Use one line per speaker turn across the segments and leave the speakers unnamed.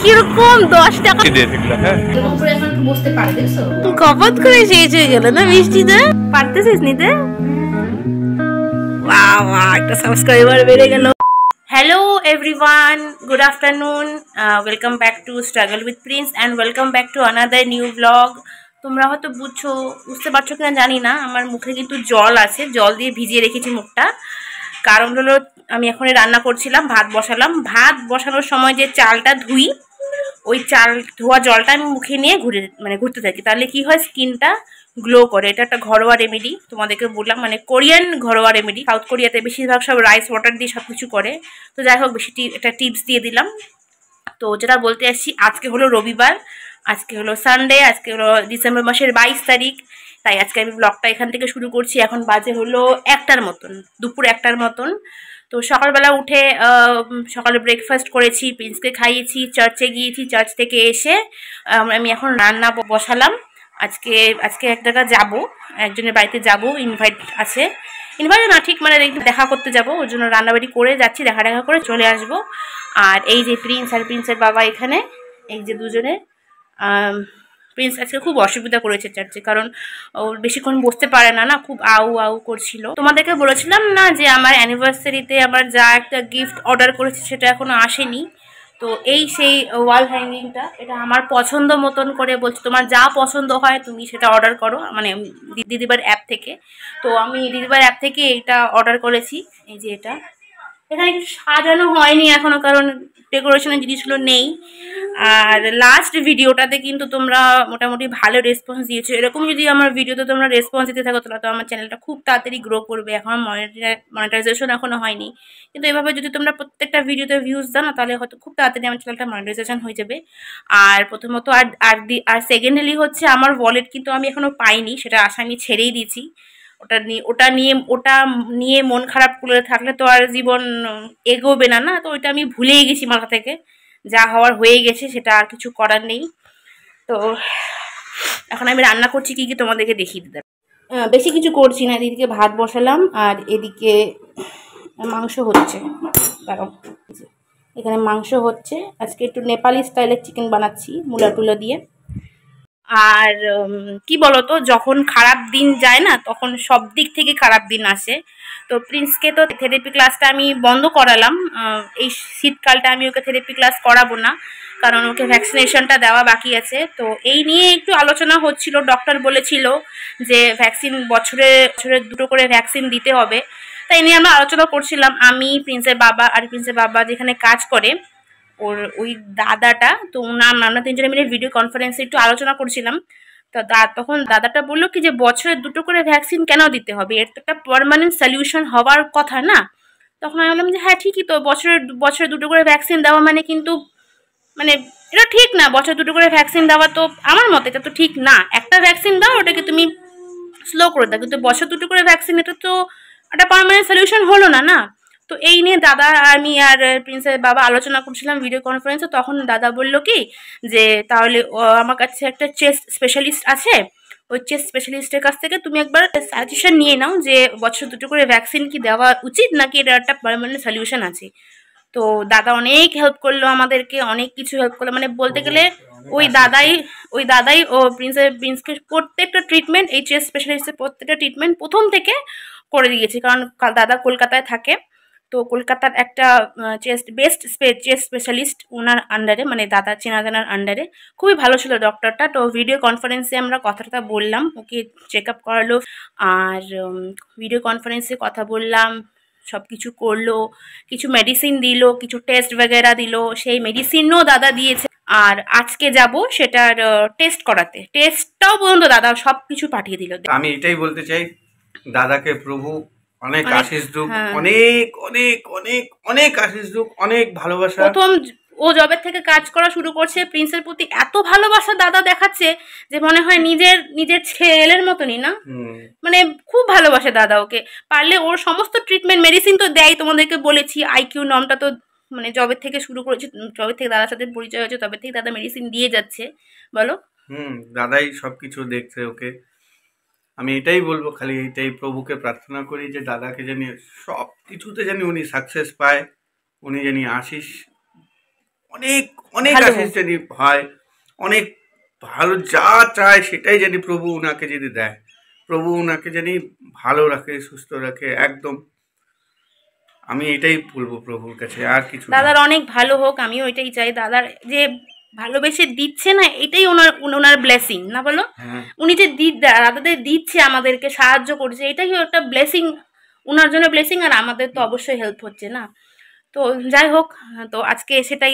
কিরকম 10 টাকা কপাত করে শেষ হয়ে গেল না মিষ্টিতে। পারতেছিস নিতে? একটা সাবস্ক্রাইবার বেড়ে গেল। Hello everyone, good afternoon, welcome back to struggle with Prince and welcome back to another new blog. তোমরা হয়তো বুঝতে পারছো কিনা জানি না, আমার মুখে কিন্তু জল আছে, জল দিয়ে ভিজিয়ে রেখেছি মুখটা। কারণ হলো আমি এখন রান্না করছিলাম, ভাত বসালাম। ভাত বসানোর সময় যে চালটা ধুই, ওই চাল ধোয়া জলটা আমি মুখে নিয়ে ঘুরতে থাকি, তাহলে কি হয়, স্কিনটা গ্লো করে। এটা একটা ঘরোয়া রেমেডি, তোমাদেরকে বললাম, মানে কোরিয়ান ঘরোয়া রেমেডি। সাউথ কোরিয়াতে বেশিরভাগ সব রাইস ওয়াটার দিয়ে সব কিছু করে। তো যাই হোক, বেশি একটা টিপস দিয়ে দিলাম। তো যেটা বলতে আসছি, আজকে হলো রবিবার, আজকে হলো সানডে, আজকে হলো ডিসেম্বর মাসের 22 তারিখ। তাই আজকে আমি ব্লগটা এখান থেকে শুরু করছি। এখন বাজে হলো 1টার মতন, দুপুর 1টার মতন। তো সকালবেলা উঠে সকালে ব্রেকফাস্ট করেছি, প্রিন্সকে খাইয়েছি, চার্চে গিয়েছি, চার্চ থেকে এসে আমি এখন রান্না বসালাম। আজকে এক জায়গায় যাবো, একজনের বাড়িতে যাব, ইনভাইট আছে। ইনভাইট না ঠিক, মানে দেখা করতে যাব, ওর জন্য রান্নাবাড়ি করে যাচ্ছি, দেখা করে চলে আসব। আর এই যে প্রিন্স আর প্রিন্সের বাবা এখানে, এই যে দুজনে। প্রিন্স আজকে খুব অসুবিধা করেছে চার্চে, কারণ ও বেশিক্ষণ বসতে পারে না, খুব আউ আউ করছিল। তোমাদেরকে বলেছিলাম না যে আমার অ্যানিভার্সারিতে আমার যা একটা গিফট অর্ডার করেছে সেটা এখনো আসেনি। তো এই সেই ওয়াল হ্যাঙ্গিংটা, এটা আমার পছন্দ মতন করে বলছে, তোমার যা পছন্দ হয় তুমি সেটা অর্ডার করো, মানে দিদিবার অ্যাপ থেকে। তো আমি দিদিবার অ্যাপ থেকে এটা অর্ডার করেছি। এই যে এটা, এখানে কিছু সাজানো হয়নি এখনো, কারণ ডেকোরেশনের জিনিসগুলো নেই। আর লাস্ট ভিডিওটাতে কিন্তু তোমরা মোটামুটি ভালো রেসপন্স দিয়েছো। এরকম যদি আমার ভিডিওতে তোমরা রেসপন্স দিতে থাকো, তাহলে তো আমার চ্যানেলটা খুব তাড়াতাড়ি গ্রো করবে। এখন মনিটাইজেশন এখনো হয়নি, কিন্তু এভাবে যদি তোমরা প্রত্যেকটা ভিডিওতে ভিউজ দাও না, তাহলে হয়তো খুব তাড়াতাড়ি আমার চ্যানেলটা মনিটাইজেশন হয়ে যাবে। আর প্রথমত আর সেকেন্ডলি হচ্ছে, আমার ওয়ালেট কিন্তু আমি এখনো পাইনি, সেটা আশা আমি ছেড়েই দিয়েছি। ওটা নিয়ে মন খারাপ করে থাকলে তো আর জীবন এগোবে না, তো ওইটা আমি ভুলেই গেছি মাথা থেকে। যা হওয়ার হয়ে গেছে, সেটা আর কিছু করার নেই। তো এখন আমি রান্না করছি কি তোমাদেরকে দেখিয়ে দিতে। বেশি কিছু করছি না, এদিকে ভাত বসালাম আর এদিকে মাংস হচ্ছে। দাঁড়াও, এখানে মাংস হচ্ছে। আজকে একটু নেপালি স্টাইলের চিকেন বানাচ্ছি, মূলা টুলা দিয়ে। আর কি বলতো, যখন খারাপ দিন যায় না, তখন সব দিক থেকে খারাপ দিন আসে। তো প্রিন্সকে তো থেরাপি ক্লাসটা আমি বন্ধ করালাম। এই শীতকালটা আমি ওকে থেরাপি ক্লাস করাবো না, কারণ ওকে ভ্যাকসিনেশনটা দেওয়া বাকি আছে। তো এই নিয়ে একটু আলোচনা হচ্ছিল। ডক্টর বলেছিল যে বছরে বছরে 2টো করে ভ্যাকসিন দিতে হবে। তাই নিয়ে আমরা আলোচনা করছিলাম, আমি, প্রিন্সের বাবা, আর প্রিন্সের বাবা যেখানে কাজ করে ওর ওই দাদাটা। তো আমরা 3জনে মিলে ভিডিও কনফারেন্সে একটু আলোচনা করছিলাম। তো তখন দাদাটা বললো কি যে বছরে 2টো করে ভ্যাকসিন কেন দিতে হবে, এর তো একটা পার্মানেন্ট সলিউশন হওয়ার কথা না। তখন আমি বললাম যে হ্যাঁ ঠিকই তো, বছরে 2টো করে ভ্যাকসিন দেওয়া মানে কিন্তু মানে এটা ঠিক না। বছরে 2টো করে ভ্যাকসিন দেওয়া তো আমার মতে এটা তো ঠিক না। একটা ভ্যাকসিন দাও, ওটাকে তুমি স্লো করে দাও, কিন্তু বছর 2টো করে ভ্যাকসিন, এটা তো একটা পার্মানেন্ট সলিউশন হলো না। তো এই নিয়ে দাদা, আমি আর প্রিন্সের বাবা আলোচনা করছিলাম ভিডিও কনফারেন্সে। তখন দাদা বললো কি যে তাহলে আমার কাছে একটা চেস্ট স্পেশালিস্ট আছে, ওই চেস্ট স্পেশালিস্টের কাছ থেকে তুমি একবার সাজেশন নিয়ে নাও যে বছর 2টো করে ভ্যাকসিন কি দেওয়া উচিত, নাকি এটা একটা পার্মানেন্ট সলিউশন আছে। তো দাদা অনেক হেল্প করলো আমাদেরকে, অনেক কিছু হেল্প করলো, মানে বলতে গেলে ওই দাদাই ও প্রিন্সকে প্রত্যেকটা ট্রিটমেন্ট, এই চেস্ট স্পেশালিস্টের প্রত্যেকটা ট্রিটমেন্ট প্রথম থেকে করে দিয়েছে। কারণ দাদা কলকাতায় থাকে, তো কলকাতার একটা চেস্ট স্পেশালিস্ট ওনার আন্ডারে, মানে দাদা চেনা জানার আন্ডারে। খুবই ভালো ছিল ডক্টরটা। তো ভিডিও কনফারেন্সে আমরা কথাটা বললাম, ওকে চেক আপ করালো, আর ভিডিও কনফারেন্সে কথা বললাম, সব কিছু করলো, কিছু মেডিসিন দিল, কিছু টেস্ট वगैरह দিল, সেই মেডিসিনও দাদা দিয়েছে। আর আজকে যাব সেটার টেস্ট করাতে, টেস্টটাও পর্যন্ত দাদা সব কিছু পাঠিয়ে দিল।
আমি এটাই বলতে চাই, দাদাকে প্রভু অনেক আশীষ দুক, অনেক অনেক অনেক অনেক আশীষ দুক, অনেক ভালোবাসা।
প্রথম ও জবের থেকে কাজ করা শুরু করছে, প্রিন্সের প্রতি এত ভালোবাসা দাদা দেখাচ্ছে যে মনে হয় নিজের ছেলের মতনই না, মানে খুব ভালোবাসে দাদা ওকে। পারলে ওর সমস্ত ট্রিটমেন্ট, মেডিসিন তো দেয়, তোমাদেরকে বলেছি। আইকিউ নর্মটা তো মানে জবের থেকে শুরু করেছে, জবের থেকে দাদার সাথে পরিচয় হয়েছে, তবে থেকে দাদা মেডিসিন দিয়ে যাচ্ছে। বলো।
দাদাই সবকিছু দেখছে ওকে। আমি এটাই বলবো, খালি এইটাই প্রভুকে প্রার্থনা করি যে দাদাকে জানি সব কিছুতে জানি উনি সাকসেস পায়, উনি জানি আশিস অনেক অনেক আশিস জানি হয়, অনেক ভালো, যা চায় সেটাই জানি প্রভু ওনাকে যদি দেয়, প্রভু ওনাকে জানি ভালো রাখে, সুস্থ রাখে একদম। আমি এটাই বলবো প্রভুর কাছে, আর কিছু।
দাদার অনেক ভালো হোক, আমিও এটাই চাই। দাদার যে ভালোবেসে দিচ্ছে না, এটাই ওনার ব্লেসিং না, বলো? উনি যে দাদাদের দিচ্ছে, আমাদেরকে সাহায্য করছে, এটাই একটা ব্লেসিং, ওনার জন্য ব্লেসিং, আর আমাদের তো অবশ্যই হেল্প হচ্ছে না। তো যাই হোক, তো আজকে সেটাই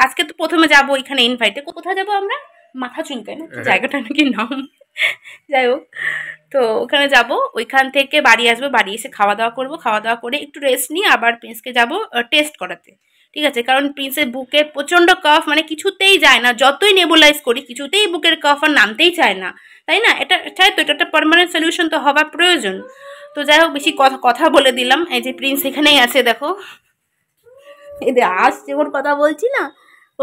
আজকে তো প্রথমে যাবো এখানে ইনভাইটে। কোথায় যাবো আমরা? মাথা চুলকায় না জায়গাটা নাকি নাম, যাই হোক। তো ওখানে যাব, ওইখান থেকে বাড়ি আসবো, বাড়ি এসে খাওয়া দাওয়া করবো, খাওয়া দাওয়া করে একটু রেস্ট নিয়ে আবার প্রিন্সকে যাব টেস্ট করাতে, ঠিক আছে? কারণ প্রিন্সের বুকে প্রচণ্ড কফ, মানে কিছুতেই যায় না, যতই নেবুলাইজ করি কিছুতেই বুকের কফ আর নামতেই চায় না, তাই না? এটা চাই তো, এটা একটা পার্মানেন্ট সলিউশন তো হওয়া প্রয়োজন। তো যাই হোক, বেশি কথা বলে দিলাম। এই যে প্রিন্স এখানেই আছে, দেখো, এই যে হাসছে, ওর কথা বলছি না,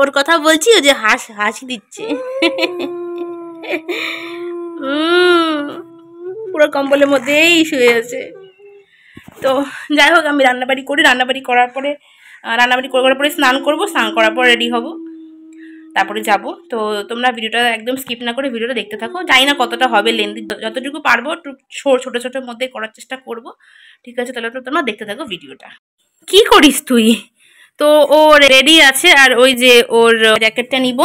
ওর কথা বলছি, ও যে হাসি দিচ্ছে। পুরো কম্বলের মধ্যেই শুয়ে আছে। তো যাই হোক, আমি রান্নাবাড়ি করি, রান্নাবাড়ি করার পরে স্নান করবো, স্নান করার পর রেডি হব, তারপরে যাব। তো তোমরা ভিডিওটা একদম স্কিপ না করে ভিডিওটা দেখতে থাকো। জানি না কতটা হবে লেন্দি, যতটুকু পারবো একটু ছোটো ছোটোর মধ্যে করার চেষ্টা করব, ঠিক আছে? তাহলে তোমরা দেখতে থাকো ভিডিওটা। কি করিস তুই? তো ও রেডি আছে, আর ওই যে ওর জ্যাকেটটা নিব,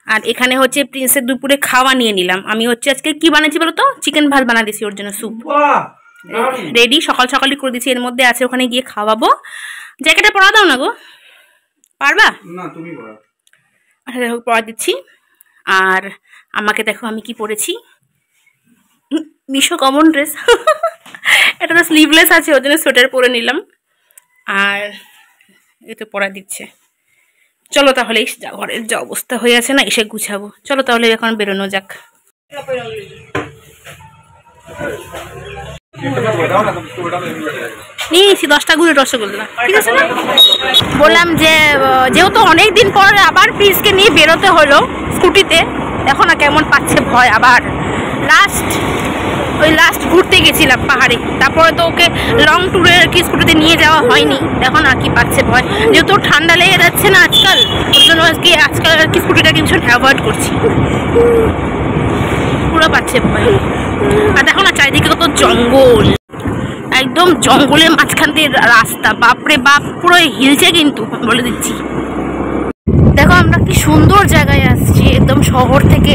আর এখানে হচ্ছে প্রিন্সের দুপুরে খাওয়া নিয়ে নিলাম। আমি হচ্ছে আজকে কি বানাচ্ছি বলো তো? চিকেন ভাত বানা দিয়েছি ওর জন্য, স্যুপ রেডি, সকালই করে দিয়েছি, এর মধ্যে আছে, ওখানে গিয়ে খাওয়াবো। জ্যাকেটটা পরা দাও না গো, পারবা?
না তুমি পরা।
আচ্ছা দেখো, পরা দিচ্ছি। আর আমাকে দেখো আমি কি পরেছি, মিশো কমন ড্রেস। এটা তো স্লিভলেস আছে, ওর জন্য সোয়েটার পরে নিলাম, আর এ তো পরা দিচ্ছে। চলো তাহলে, ঘরের যা অবস্থা হয়ে আছে না, এসে গুছাবো। চলো তাহলে এখন বেরোনো যাক। নিয়েছি 10টা গুলো রসগোল্লা, ঠিক আছে না? বললাম যে যেহেতু অনেক দিন পর আবার প্রিন্সকে নিয়ে বেরোতে হলো স্কুটিতে, দেখো না কেমন পাচ্ছে ভয়। আবার লাস্ট ঘুরতে গেছিলাম পাহাড়ে, তারপরে তো ওকে লং ট্যুরে আর কি স্কুটিতে নিয়ে যাওয়া হয়নি, দেখো না কি পাচ্ছে ভয়। যেহেতু ঠান্ডা লেগে যাচ্ছে না আজকাল, ওর জন্য আজকাল আর কি স্কুটিটাকে ভীষণ অ্যাভয়েড করছি, পুরো পাচ্ছে ভয়। আর দেখো না চারিদিকে কত জঙ্গল, একদম জঙ্গলের মাঝখান দিয়ে রাস্তা, বাপরে বাপ, পুরো হিলছে কিন্তু, বলে দিচ্ছি। দেখো আমরা কি সুন্দর জায়গায় আসছি, একদম শহর থেকে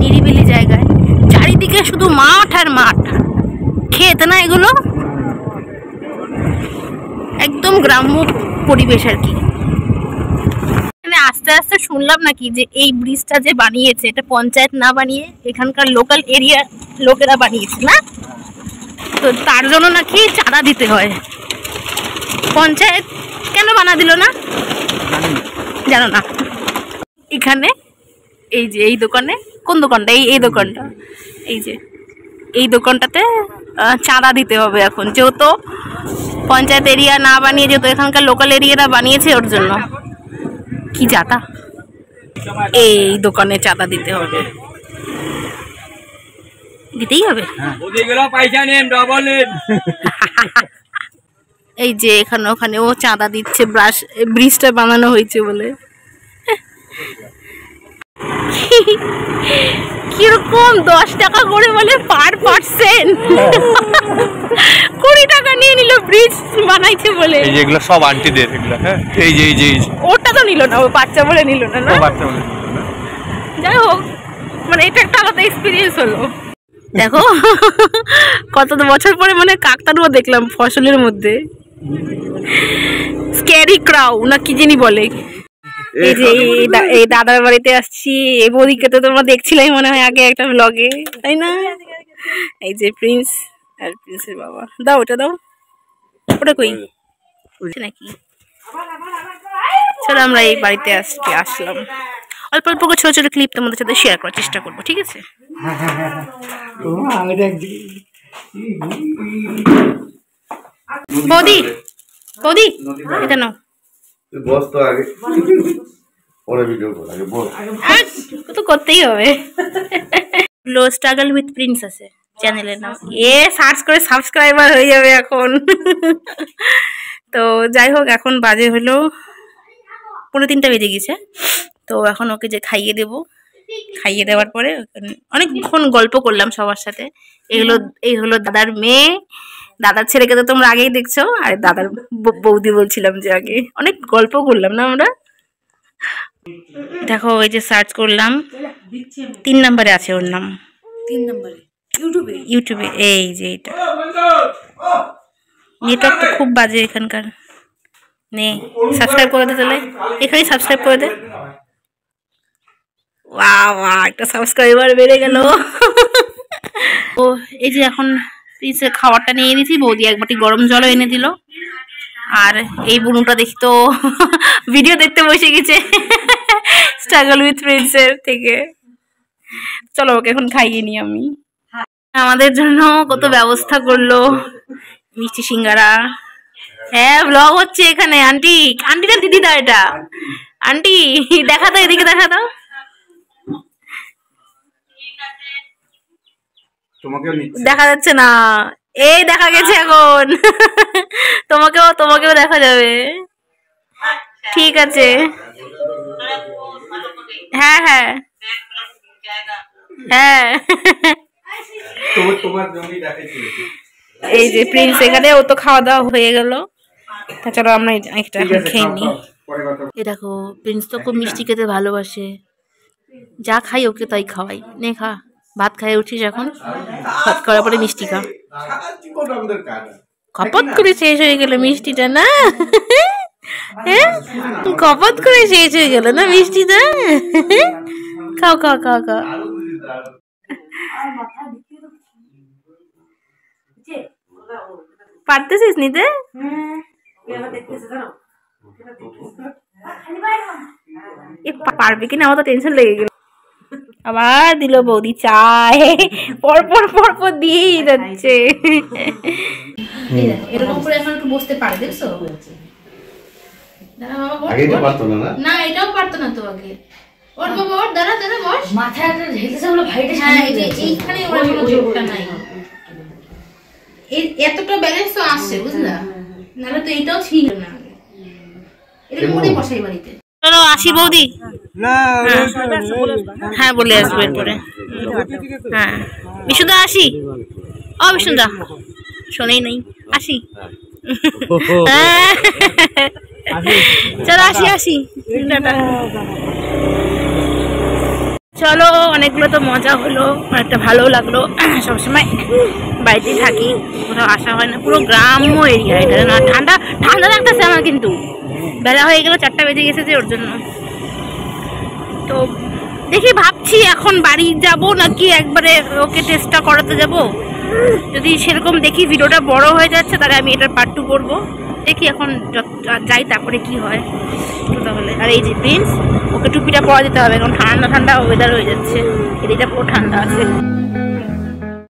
নিরিবিলি জায়গায়, চারিদিকে শুধু মাঠ আর মাঠ, ক্ষেত না এগুলো, একদম গ্রাম্য পরিবেশ আর কি। আস্তে আস্তে শুনলাম নাকি যে এই ব্রিজটা যে বানিয়েছে, এটা পঞ্চায়েত না বানিয়ে এখানকার লোকাল এরিয়া লোকেরা বানিয়েছে না, তো তার জন্য নাকি চাঁদা দিতে হয়। পঞ্চায়েত কেন বানা দিল না জানো না? এখানে এই যে এই দোকানে, কোন দোকানটা? এই দোকানটা, এই যে এই দোকানটাতে চাঁদা দিতে হবে এখন, যেহেতু পঞ্চায়েত এরিয়া না বানিয়ে যেহেতু এখানকার লোকাল এরিয়াটা বানিয়েছে, ওর জন্য কি চাঁদা, এই দোকানে চাঁদা দিতে হবে, দিতেই হবে। এই যে এখানে ওখানে ও চাঁদা দিচ্ছে, ব্রিজটা বানানো হয়েছে বলে। কিরকম 10 টাকা করে বলে পার পার্সেন্ট, 20 টাকা নিয়ে নিল ব্রিজ বানাইছে বলে।
এই যেগুলো সব আন্টিদের, এগুলো হ্যাঁ, এই যে
ওটা তো নিল না, ও বাচ্চা বলে নিল না, না
বাচ্চা বলে।
যাই হোক, মানে এটা একটা আলাদা এক্সপিরিয়েন্স হলো। দেখো কত বছর পরে মানে কাকতাড়ুয়া দেখলাম ফসলের মধ্যে, স্ক্যারি ক্রাউ না কি জানি বলে। এই যে এই দাদার বাড়িতে আসছি, এই বৌদিকে তো তোমরা দেখছিলাই মনে হয় আগে একটা ব্লগে, তাই না? এই যে প্রিন্স আর প্রিন্সের বাবা। দাও ওটা, দাও ওটা, কই নাকি? চলো আমরা এই বাড়িতে আসলাম, অল্প অল্প করে ছোট ছোট ক্লিপ তোমাদের সাথে শেয়ার করার চেষ্টা করবো, ঠিক আছে? বৌদি বৌদি এটা নাও,
বস তো আগে পরে ভিডিও কর, আগে বস।
তো করতেই হবে। লো স্ট্রাগল উইথ প্রিন্স আছে চ্যানেলের নাম, সার্চ করে সাবস্ক্রাইবার হয়ে যাবে এখন। তো যাই হোক, এখন বাজে হলো 2:45 বেজে গেছে। তো এখন ওকে যে খাইয়ে দেবো, খাইয়ে দেওয়ার পরে অনেকক্ষণ গল্প করলাম সবার সাথে। এই হলো দাদার মেয়ে, দাদার ছেলেকে তো তোমরা আগেই দেখছো, আর দাদার বৌদি বলছিলাম যে আগে অনেক গল্প করলাম না আমরা। দেখো ওই যে সার্চ করলাম, 3 নম্বরে আছে ওর নাম,
3 নম্বরে
ইউটিউবে। এই যে এটা নেটওয়ার্ক তো খুব বাজে এখানকার। নে সাবস্ক্রাইব করে দে, তাহলে এখানেই সাবস্ক্রাইব করে দে। ওয়া একটা সাবস্ক্রাইবার বেড়ে গেল। ও এই যে এখন প্রিন্সের খাবারটা নিয়ে নিয়েছি, বৌদি এক বাটি গরম জলও এনে দিল। আর এই বুনুটা দেখি তো ভিডিও দেখতে বসে গেছে স্ট্রাগল উইথ প্রিন্সের থেকে। চলো ওকে এখন খাইয়ে নি আমি। আমাদের জন্য কত ব্যবস্থা করলো, মিষ্টি সিঙ্গারা। হ্যাঁ ব্লগ হচ্ছে এখানে। আন্টিটা দিদি দা, এটা আন্টি দেখা দাও, এদিকে দেখা দাও। দেখা যাচ্ছে না, এই দেখা গেছে এখন। তোমাকেও দেখা যাবে। ঠিক আছে, হ্যাঁ হ্যাঁ হ্যাঁ। এই যে প্রিন্স এখানে, ও তো খাওয়া দাওয়া হয়ে গেল। তা চলো আমরা একটা খেয়ে নিই। এ দেখো প্রিন্স তো খুব মিষ্টি খেতে ভালোবাসে, যা খাই ওকে তাই খাওয়াই। নে খা, ভাত খাই উঠিস এখন, ভাত খাওয়ার পরে মিষ্টি খা। খপত করে শেষ হয়ে গেল মিষ্টিটা না? হ্যাঁ খপত করে শেষ হয়ে গেল না মিষ্টিটা? খাও খাও খাও খাও। পারতেছিস নিতে? পারবে কিনা আমার তো টেনশন লেগে গেল। আবার দিল বৌদি চায়, পরপর দিয়েই যাচ্ছে। এরকম করে এখন একটু বসতে পারে, দেখছো? না এটাও পারতো না তো আগে। ওর বাবা ওর দাঁড়া বস, মাথায় ঢেকেছে বলে ভাইটা। হ্যাঁ এইখানে ওর কোনো জোরটা নাই, এতটা ব্যালেন্স তো আসছে বুঝলা, নাহলে তো এইটাও ছিল না। এরকম করে বসাই বাড়িতে। চলো আসি বৌদি। হ্যাঁ বলে আসবো এরপরে। হ্যাঁ বিশুদা আসি। ও বিশুদা শোনেই নাই, আসি। চলো আসি। চলো অনেকগুলো তো মজা হলো, অনেকটা ভালো লাগলো। সবসময় বাড়িতেই থাকি, কোথাও আসা হয় না, পুরো গ্রাম্য এরিয়া এটা না। ঠান্ডা লাগতেছে আমার, কিন্তু বেলা হয়ে গেল, 4টা বেজে গেছে যে, ওর জন্য। তো দেখি ভাবছি এখন বাড়ি যাব নাকি একবারে ওকে টেস্টটা করাতে যাব। যদি সেরকম দেখি ভিডিওটা বড় হয়ে যাচ্ছে, তাহলে আমি এটার পার্ট 2 করবো। দেখি এখন যাই, তারপরে কি হয় তাহলে। আর এই যে প্রিন্স, ওকে টুপিটা পরা দিতে হবে, কারণ ঠান্ডা ওয়েদার হয়ে যাচ্ছে, এদিকটা পুরো ঠান্ডা আছে।